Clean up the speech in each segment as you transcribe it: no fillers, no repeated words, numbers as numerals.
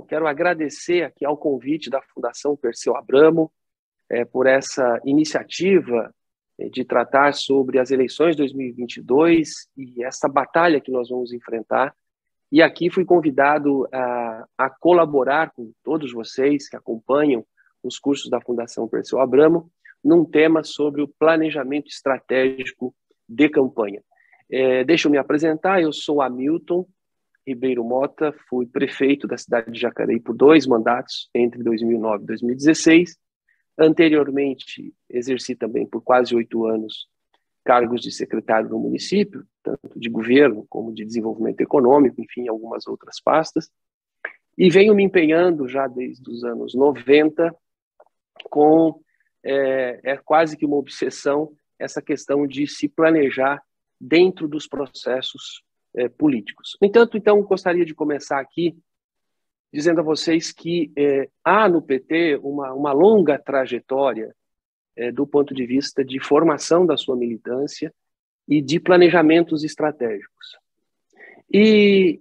quero agradecer aqui ao convite da Fundação Perseu Abramo por essa iniciativa de tratar sobre as eleições de 2022 e essa batalha que nós vamos enfrentar. E aqui fui convidado a colaborar com todos vocês que acompanham os cursos da Fundação Perseu Abramo num tema sobre o planejamento estratégico de campanha. Deixa eu me apresentar, eu sou Hamilton Ribeiro Mota, fui prefeito da cidade de Jacareí por 2 mandatos, entre 2009 e 2016. Anteriormente, exerci também por quase 8 anos cargos de secretário no município, tanto de governo como de desenvolvimento econômico, enfim, algumas outras pastas. E venho me empenhando já desde os anos 90 com, quase que uma obsessão, essa questão de se planejar dentro dos processos políticos. No entanto, então, gostaria de começar aqui dizendo a vocês que há no PT uma longa trajetória do ponto de vista de formação da sua militância e de planejamentos estratégicos. E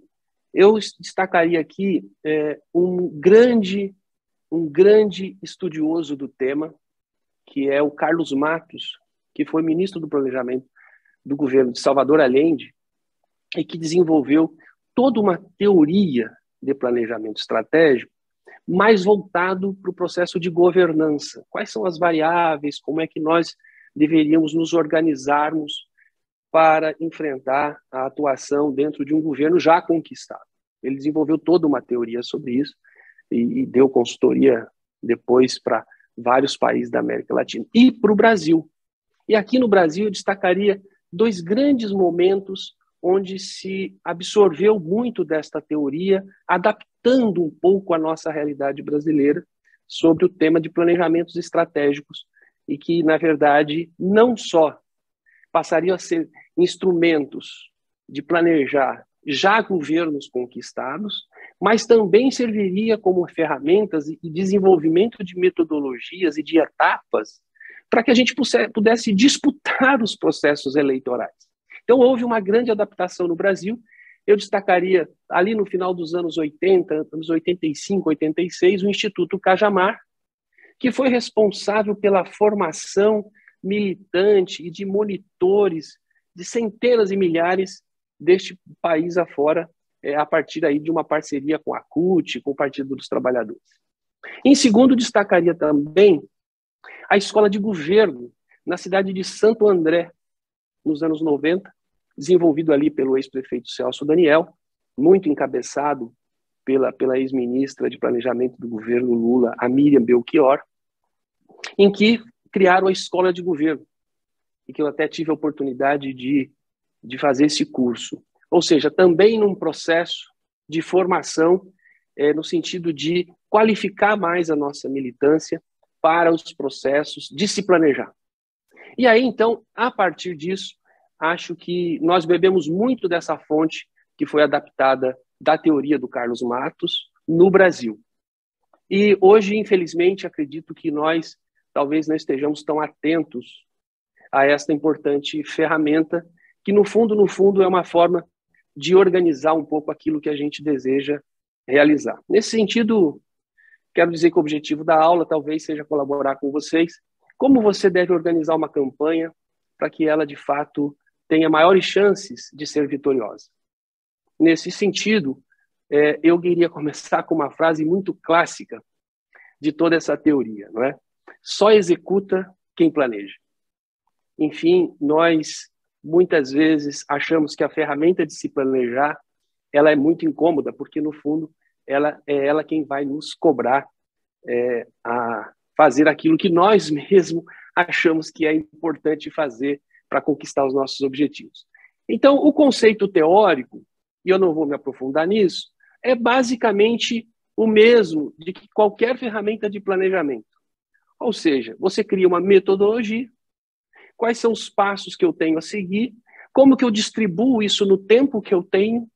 eu destacaria aqui um grande estudioso do tema, que é o Carlos Matos, que foi ministro do Planejamento do governo de Salvador Allende e que desenvolveu toda uma teoria de planejamento estratégico mais voltado para o processo de governança. Quais são as variáveis, como é que nós deveríamos nos organizarmos para enfrentar a atuação dentro de um governo já conquistado. Ele desenvolveu toda uma teoria sobre isso e deu consultoria depois para vários países da América Latina e para o Brasil. E aqui no Brasil eu destacaria 2 grandes momentos onde se absorveu muito desta teoria, adaptando um pouco a nossa realidade brasileira sobre o tema de planejamentos estratégicos e que, na verdade, não só passariam a ser instrumentos de planejar já governos conquistados, mas também serviria como ferramentas e desenvolvimento de metodologias e de etapas para que a gente pudesse disputar os processos eleitorais. Então, houve uma grande adaptação no Brasil. Eu destacaria, ali no final dos anos 80, anos 85, 86, o Instituto Cajamar, que foi responsável pela formação militante e de monitores de centenas e milhares deste país afora, a partir aí de uma parceria com a CUT, com o Partido dos Trabalhadores. Em segundo, destacaria também a Escola de Governo, na cidade de Santo André, nos anos 90, desenvolvido ali pelo ex-prefeito Celso Daniel, muito encabeçado pela ex-ministra de Planejamento do governo Lula, a Miriam Belchior, em que criaram a Escola de Governo, e que eu até tive a oportunidade de fazer esse curso. Ou seja, também num processo de formação, no sentido de qualificar mais a nossa militância para os processos de se planejar. E aí, então, a partir disso, acho que nós bebemos muito dessa fonte que foi adaptada da teoria do Carlos Matos no Brasil. E hoje, infelizmente, acredito que nós talvez não estejamos tão atentos a esta importante ferramenta que, no fundo, é uma forma de organizar um pouco aquilo que a gente deseja realizar. Nesse sentido, quero dizer que o objetivo da aula talvez seja colaborar com vocês como você deve organizar uma campanha para que ela, de fato, tenha maiores chances de ser vitoriosa. Nesse sentido, eu queria começar com uma frase muito clássica de toda essa teoria, não é? Só executa quem planeja. Enfim, nós muitas vezes achamos que a ferramenta de se planejar ela é muito incômoda, porque, no fundo, ela é ela quem vai nos cobrar a fazer aquilo que nós mesmos achamos que é importante fazer para conquistar os nossos objetivos. Então, o conceito teórico, e eu não vou me aprofundar nisso, é basicamente o mesmo de que qualquer ferramenta de planejamento. Ou seja, você cria uma metodologia, quais são os passos que eu tenho a seguir, como que eu distribuo isso no tempo que eu tenho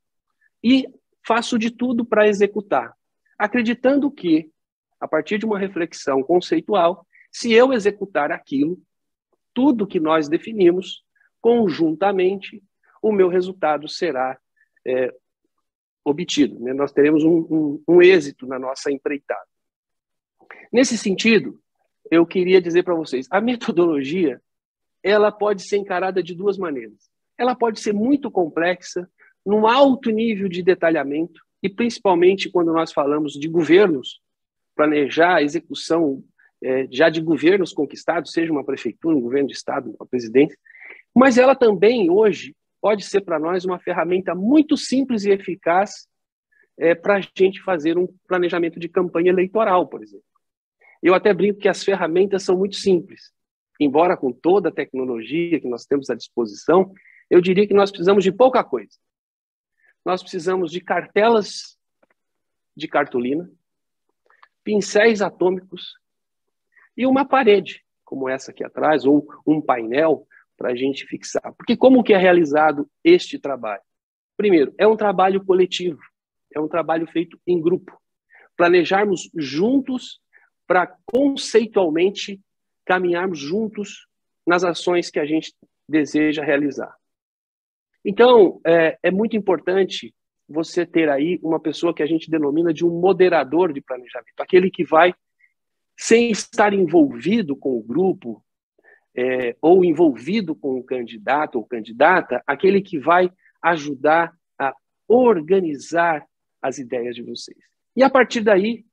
e faço de tudo para executar, acreditando que, a partir de uma reflexão conceitual, se eu executar aquilo, tudo que nós definimos, conjuntamente, o meu resultado será obtido, né? Nós teremos um êxito na nossa empreitada. Nesse sentido, eu queria dizer para vocês, a metodologia, ela pode ser encarada de duas maneiras. Ela pode ser muito complexa, num alto nível de detalhamento, e principalmente quando nós falamos de governos, planejar a execução já de governos conquistados, seja uma prefeitura, um governo de estado, uma presidência, mas ela também, hoje, pode ser para nós uma ferramenta muito simples e eficaz para a gente fazer um planejamento de campanha eleitoral, por exemplo. Eu até brinco que as ferramentas são muito simples. Embora com toda a tecnologia que nós temos à disposição, eu diria que nós precisamos de pouca coisa. Nós precisamos de cartelas de cartolina, pincéis atômicos e uma parede, como essa aqui atrás, ou um painel para a gente fixar. Porque como que é realizado este trabalho? Primeiro, é um trabalho coletivo, é um trabalho feito em grupo. Planejarmos juntos para conceitualmente caminharmos juntos nas ações que a gente deseja realizar. Então, é muito importante você ter aí uma pessoa que a gente denomina de um moderador de planejamento, aquele que vai, sem estar envolvido com o grupo, ou envolvido com o candidato ou candidata, aquele que vai ajudar a organizar as ideias de vocês. E a partir daí,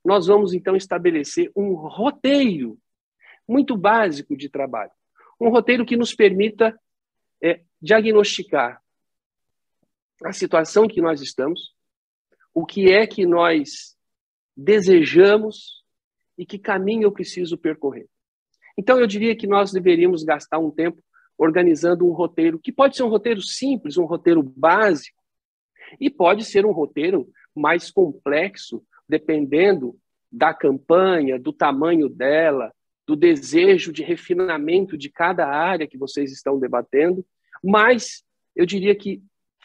nós vamos então estabelecer um roteiro muito básico de trabalho. Um roteiro que nos permita diagnosticar a situação em que nós estamos, o que é que nós desejamos e que caminho eu preciso percorrer. Então, eu diria que nós deveríamos gastar um tempo organizando um roteiro, que pode ser um roteiro simples, um roteiro básico, e pode ser um roteiro mais complexo, dependendo da campanha, do tamanho dela, do desejo de refinamento de cada área que vocês estão debatendo, mas eu diria que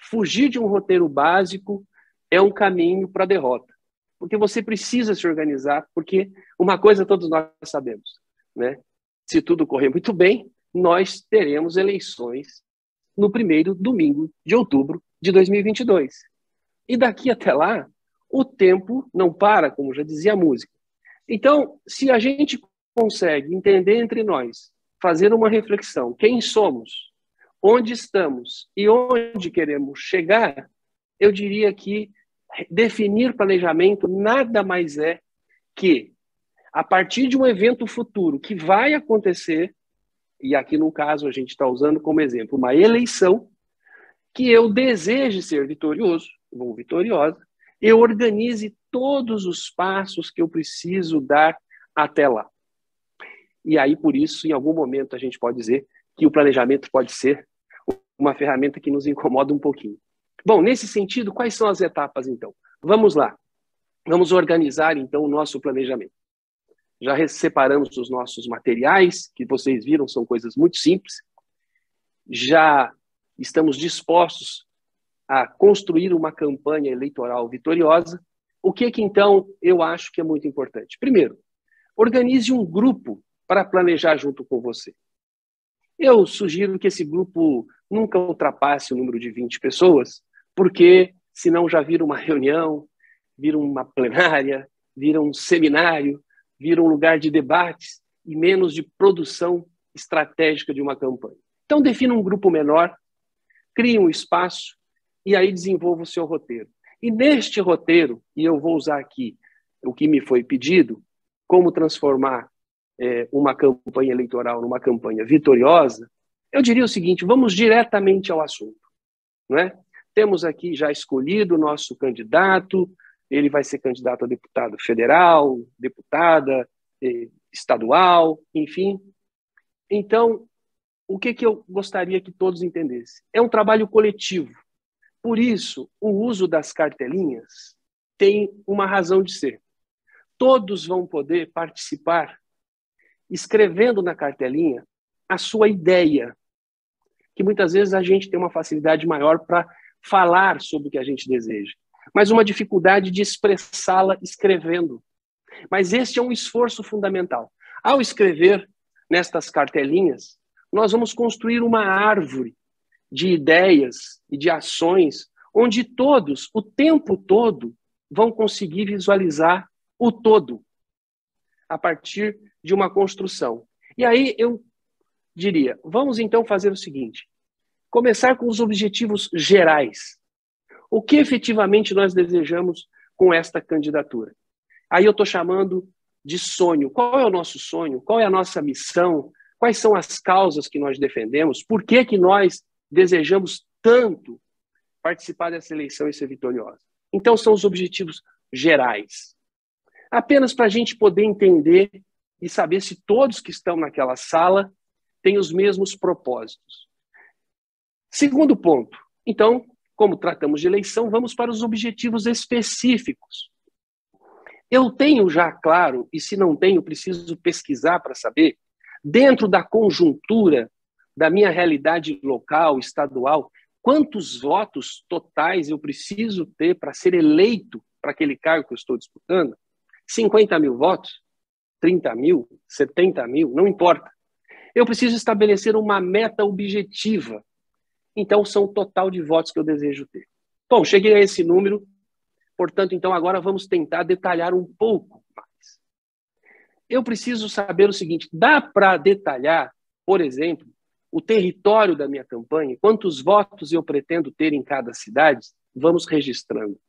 fugir de um roteiro básico é um caminho para a derrota, porque você precisa se organizar, porque uma coisa todos nós sabemos, né? Se tudo correr muito bem, nós teremos eleições no primeiro domingo de outubro de 2022. E daqui até lá, o tempo não para, como já dizia a música. Então, se a gente consegue entender entre nós, fazer uma reflexão, quem somos, onde estamos e onde queremos chegar, eu diria que definir planejamento nada mais é que, a partir de um evento futuro que vai acontecer, e aqui no caso a gente está usando como exemplo uma eleição, que eu deseje ser vitorioso, ou vitoriosa, eu organize todos os passos que eu preciso dar até lá. E aí, por isso, em algum momento, a gente pode dizer que o planejamento pode ser uma ferramenta que nos incomoda um pouquinho. Bom, nesse sentido, quais são as etapas, então? Vamos lá. Vamos organizar, então, o nosso planejamento. Já separamos os nossos materiais, que vocês viram, são coisas muito simples. Já estamos dispostos a construir uma campanha eleitoral vitoriosa. O que então, eu acho que é muito importante? Primeiro, organize um grupo para planejar junto com você. Eu sugiro que esse grupo nunca ultrapasse o número de 20 pessoas, porque senão já vira uma reunião, vira uma plenária, vira um seminário, vira um lugar de debates e menos de produção estratégica de uma campanha. Então, defina um grupo menor, crie um espaço e aí desenvolva o seu roteiro. E neste roteiro, e eu vou usar aqui o que me foi pedido, como transformar uma campanha eleitoral numa campanha vitoriosa, eu diria o seguinte, vamos diretamente ao assunto, não é? Temos aqui já escolhido o nosso candidato, ele vai ser candidato a deputado federal, deputada estadual, enfim. Então, o que eu gostaria que todos entendessem? É um trabalho coletivo. Por isso, o uso das cartelinhas tem uma razão de ser. Todos vão poder participar escrevendo na cartelinha a sua ideia, que muitas vezes a gente tem uma facilidade maior para falar sobre o que a gente deseja, mas uma dificuldade de expressá-la escrevendo. Mas este é um esforço fundamental. Ao escrever nestas cartelinhas, nós vamos construir uma árvore de ideias e de ações onde todos, o tempo todo, vão conseguir visualizar o todo a partir de uma construção. E aí eu diria, vamos então fazer o seguinte, começar com os objetivos gerais. O que efetivamente nós desejamos com esta candidatura? Aí eu estou chamando de sonho. Qual é o nosso sonho? Qual é a nossa missão? Quais são as causas que nós defendemos? Por que que nós desejamos tanto participar dessa eleição e ser vitoriosa? Então, são os objetivos gerais. Apenas para a gente poder entender e saber se todos que estão naquela sala têm os mesmos propósitos. Segundo ponto. Então, como tratamos de eleição, vamos para os objetivos específicos. Eu tenho já claro, e se não tenho, preciso pesquisar para saber, dentro da conjuntura da minha realidade local, estadual, quantos votos totais eu preciso ter para ser eleito para aquele cargo que eu estou disputando? 50 mil votos? 30 mil? 70 mil? Não importa. Eu preciso estabelecer uma meta objetiva. Então, são o total de votos que eu desejo ter. Bom, cheguei a esse número, portanto, então agora vamos tentar detalhar um pouco mais. Eu preciso saber o seguinte, dá para detalhar, por exemplo, o território da minha campanha, quantos votos eu pretendo ter em cada cidade? Vamos registrando.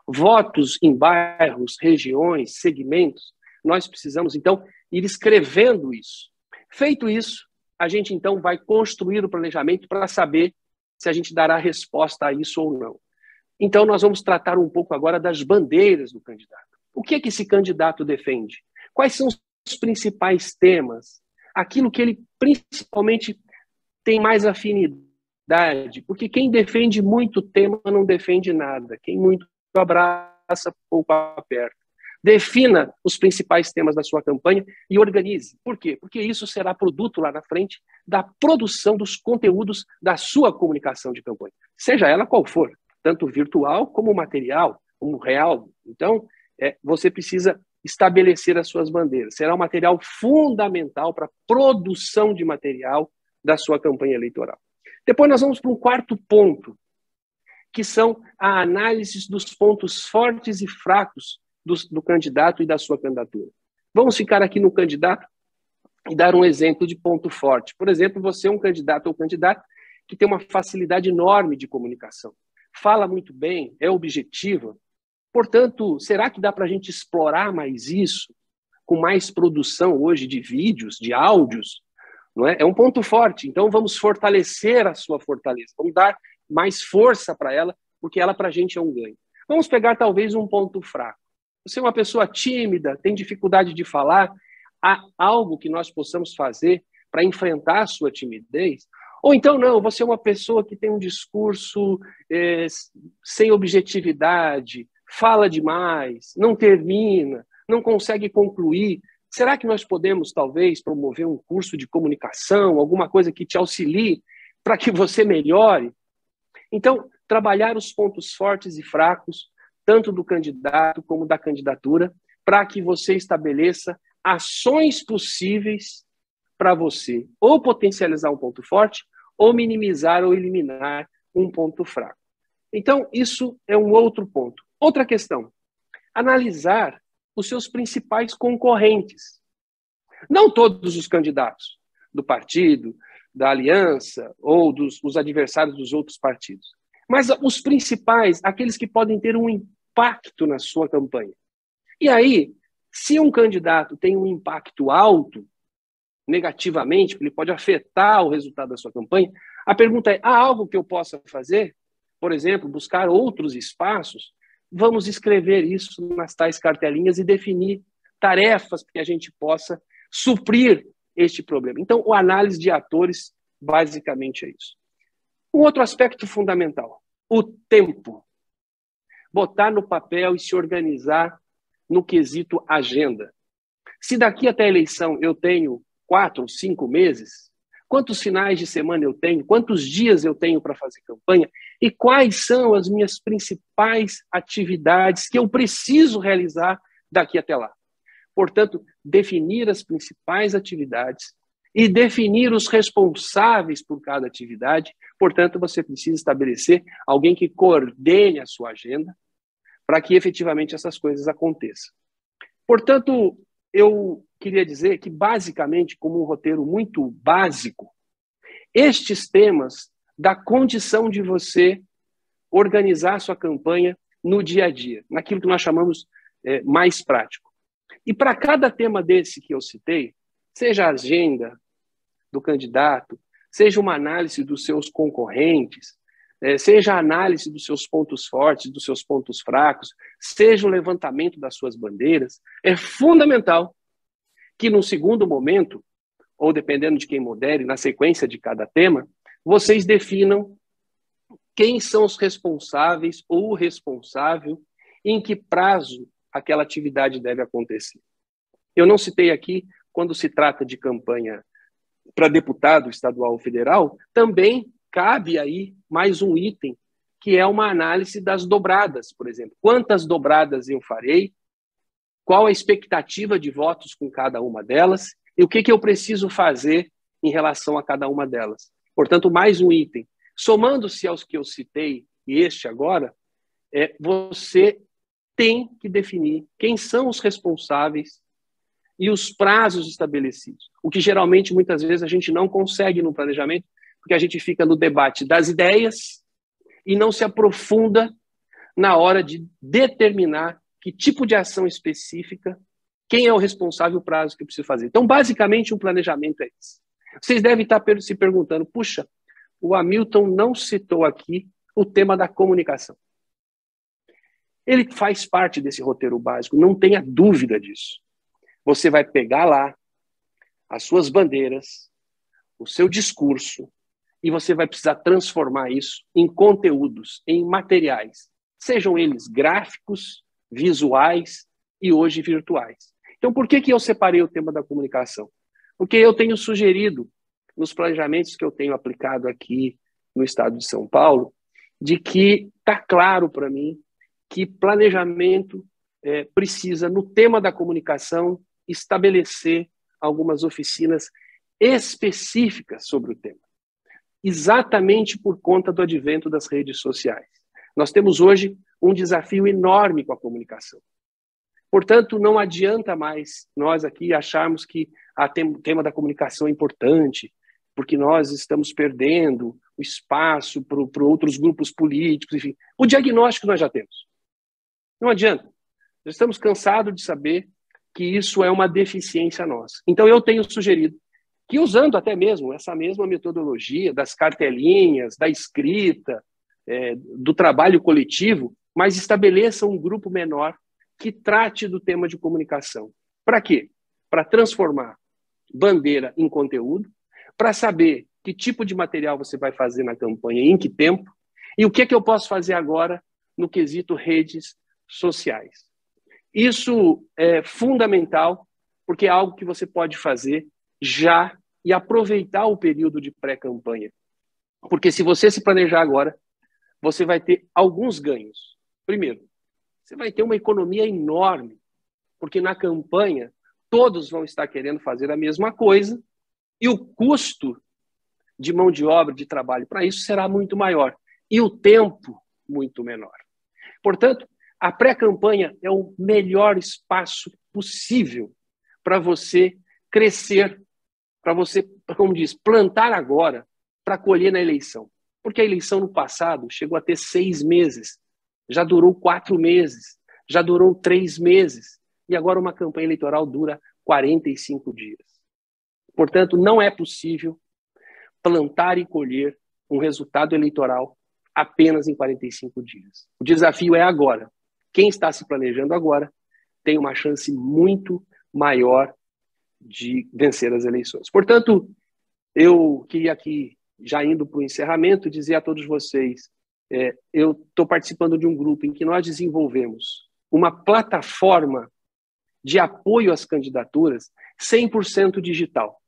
Votos em bairros, regiões, segmentos, nós precisamos, então, ir escrevendo isso. Feito isso, a gente, então, vai construir o planejamento para saber se a gente dará resposta a isso ou não. Então, nós vamos tratar um pouco agora das bandeiras do candidato. O que é que esse candidato defende? Quais são os principais temas? Aquilo que ele, principalmente, tem mais afinidade. Porque quem defende muito tema não defende nada. Quem muito abraça, pouco aperta. Defina os principais temas da sua campanha e organize. Por quê? Porque isso será produto lá na frente da produção dos conteúdos da sua comunicação de campanha, seja ela qual for, tanto virtual como material, como real. Então, você precisa estabelecer as suas bandeiras. Será um material fundamental para a produção de material da sua campanha eleitoral. Depois nós vamos para um quarto ponto, que são a análise dos pontos fortes e fracos do candidato e da sua candidatura. Vamos ficar aqui no candidato e dar um exemplo de ponto forte. Por exemplo, você é um candidato ou candidata que tem uma facilidade enorme de comunicação. Fala muito bem, é objetiva. Portanto, será que dá para a gente explorar mais isso, com mais produção hoje de vídeos, de áudios? Não é? É um ponto forte. Então, vamos fortalecer a sua fortaleza. Vamos dar mais força para ela, porque ela para a gente é um ganho. Vamos pegar talvez um ponto fraco. Você é uma pessoa tímida, tem dificuldade de falar, há algo que nós possamos fazer para enfrentar a sua timidez? Ou então não, você é uma pessoa que tem um discurso sem objetividade, fala demais, não termina, não consegue concluir. Será que nós podemos, talvez, promover um curso de comunicação, alguma coisa que te auxilie para que você melhore? Então, trabalhar os pontos fortes e fracos, tanto do candidato como da candidatura, para que você estabeleça ações possíveis para você ou potencializar um ponto forte, ou minimizar ou eliminar um ponto fraco. Então, isso é um outro ponto. Outra questão, analisar os seus principais concorrentes. Não todos os candidatos do partido, da aliança ou os adversários dos outros partidos, mas os principais, aqueles que podem ter um impacto na sua campanha. E aí, se um candidato tem um impacto alto, negativamente, ele pode afetar o resultado da sua campanha, a pergunta é, há algo que eu possa fazer? Por exemplo, buscar outros espaços? Vamos escrever isso nas tais cartelinhas e definir tarefas para que a gente possa suprir este problema. Então, a análise de atores, basicamente é isso. Um outro aspecto fundamental, o tempo. Botar no papel e se organizar no quesito agenda. Se daqui até a eleição eu tenho 4 ou 5 meses, quantos finais de semana eu tenho, quantos dias eu tenho para fazer campanha e quais são as minhas principais atividades que eu preciso realizar daqui até lá. Portanto, definir as principais atividades, e definir os responsáveis por cada atividade. Portanto, você precisa estabelecer alguém que coordene a sua agenda para que efetivamente essas coisas aconteçam. Portanto, eu queria dizer que, basicamente, como um roteiro muito básico, estes temas da condição de você organizar a sua campanha no dia a dia, naquilo que nós chamamos mais prático. E para cada tema desse que eu citei, seja a agenda do candidato, seja uma análise dos seus concorrentes, seja a análise dos seus pontos fortes, dos seus pontos fracos, seja o levantamento das suas bandeiras, é fundamental que no segundo momento, ou dependendo de quem modere, na sequência de cada tema, vocês definam quem são os responsáveis ou o responsável, em que prazo aquela atividade deve acontecer. Eu não citei aqui, quando se trata de campanha para deputado estadual ou federal, também cabe aí mais um item, que é uma análise das dobradas, por exemplo. Quantas dobradas eu farei? Qual a expectativa de votos com cada uma delas? E o que eu preciso fazer em relação a cada uma delas? Portanto, mais um item. Somando-se aos que eu citei e este agora, você tem que definir quem são os responsáveis e os prazos estabelecidos. O que geralmente, muitas vezes, a gente não consegue no planejamento, porque a gente fica no debate das ideias e não se aprofunda na hora de determinar que tipo de ação específica, quem é o responsável, o prazo que eu preciso fazer. Então, basicamente, um planejamento é esse. Vocês devem estar se perguntando, puxa, o Hamilton não citou aqui o tema da comunicação. Ele faz parte desse roteiro básico, não tenha dúvida disso. Você vai pegar lá as suas bandeiras, o seu discurso, e você vai precisar transformar isso em conteúdos, em materiais, sejam eles gráficos, visuais e hoje virtuais. Então, por que eu separei o tema da comunicação? Porque eu tenho sugerido, nos planejamentos que eu tenho aplicado aqui no estado de São Paulo, de que está claro para mim que planejamento precisa, no tema da comunicação, estabelecer algumas oficinas específicas sobre o tema, exatamente por conta do advento das redes sociais. Nós temos hoje um desafio enorme com a comunicação. Portanto, não adianta mais nós aqui acharmos que o tema da comunicação é importante, porque nós estamos perdendo o espaço para outros grupos políticos, enfim. O diagnóstico nós já temos. Não adianta. Nós estamos cansados de saber que isso é uma deficiência nossa. Então, eu tenho sugerido que, usando até mesmo essa mesma metodologia das cartelinhas, da escrita, do trabalho coletivo, mas estabeleça um grupo menor que trate do tema de comunicação. Para quê? Para transformar bandeira em conteúdo, para saber que tipo de material você vai fazer na campanha, em que tempo, e o que eu posso fazer agora no quesito redes sociais. Isso é fundamental, porque é algo que você pode fazer já e aproveitar o período de pré-campanha. Porque se você se planejar agora, você vai ter alguns ganhos. Primeiro, você vai ter uma economia enorme, porque na campanha todos vão estar querendo fazer a mesma coisa e o custo de mão de obra, de trabalho para isso será muito maior e o tempo muito menor. Portanto, a pré-campanha é o melhor espaço possível para você crescer, para você, como diz, plantar agora para colher na eleição. Porque a eleição no passado chegou a ter 6 meses, já durou 4 meses, já durou 3 meses, e agora uma campanha eleitoral dura 45 dias. Portanto, não é possível plantar e colher um resultado eleitoral apenas em 45 dias. O desafio é agora. Quem está se planejando agora tem uma chance muito maior de vencer as eleições. Portanto, eu queria aqui, já indo para o encerramento, dizer a todos vocês, eu estou participando de um grupo em que nós desenvolvemos uma plataforma de apoio às candidaturas 100% digital.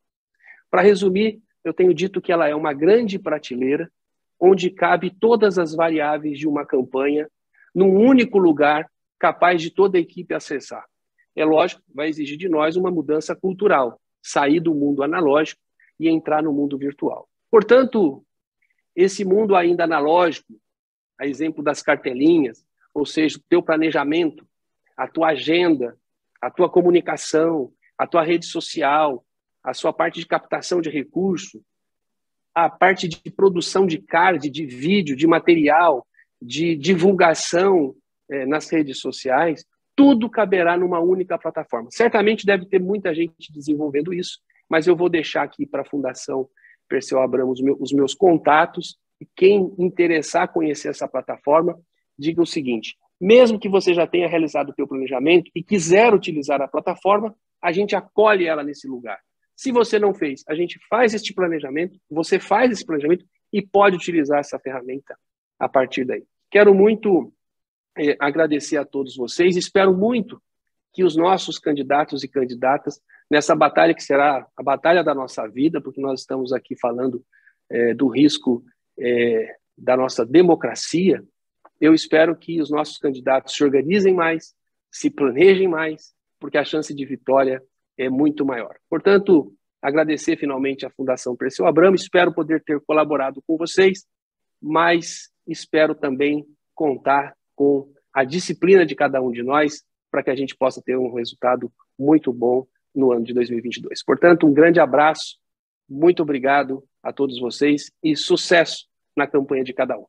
Para resumir, eu tenho dito que ela é uma grande prateleira onde cabe todas as variáveis de uma campanha num único lugar capaz de toda a equipe acessar. É lógico, vai exigir de nós uma mudança cultural, sair do mundo analógico e entrar no mundo virtual. Portanto, esse mundo ainda analógico, a exemplo das cartelinhas, ou seja, o teu planejamento, a tua agenda, a tua comunicação, a tua rede social, a sua parte de captação de recurso, a parte de produção de card, de vídeo, de material, de divulgação nas redes sociais, tudo caberá numa única plataforma. Certamente deve ter muita gente desenvolvendo isso, mas eu vou deixar aqui para a Fundação Perseu Abramo os meus contatos, e quem interessar conhecer essa plataforma, diga o seguinte: mesmo que você já tenha realizado o seu planejamento e quiser utilizar a plataforma, a gente acolhe ela nesse lugar. Se você não fez, a gente faz este planejamento, você faz esse planejamento e pode utilizar essa ferramenta a partir daí. Quero muito agradecer a todos vocês, espero muito que os nossos candidatos e candidatas, nessa batalha que será a batalha da nossa vida, porque nós estamos aqui falando do risco da nossa democracia, eu espero que os nossos candidatos se organizem mais, se planejem mais, porque a chance de vitória é muito maior. Portanto, agradecer finalmente à Fundação Perseu Abramo, espero poder ter colaborado com vocês, mas espero também contar com a disciplina de cada um de nós para que a gente possa ter um resultado muito bom no ano de 2022. Portanto, um grande abraço, muito obrigado a todos vocês e sucesso na campanha de cada um.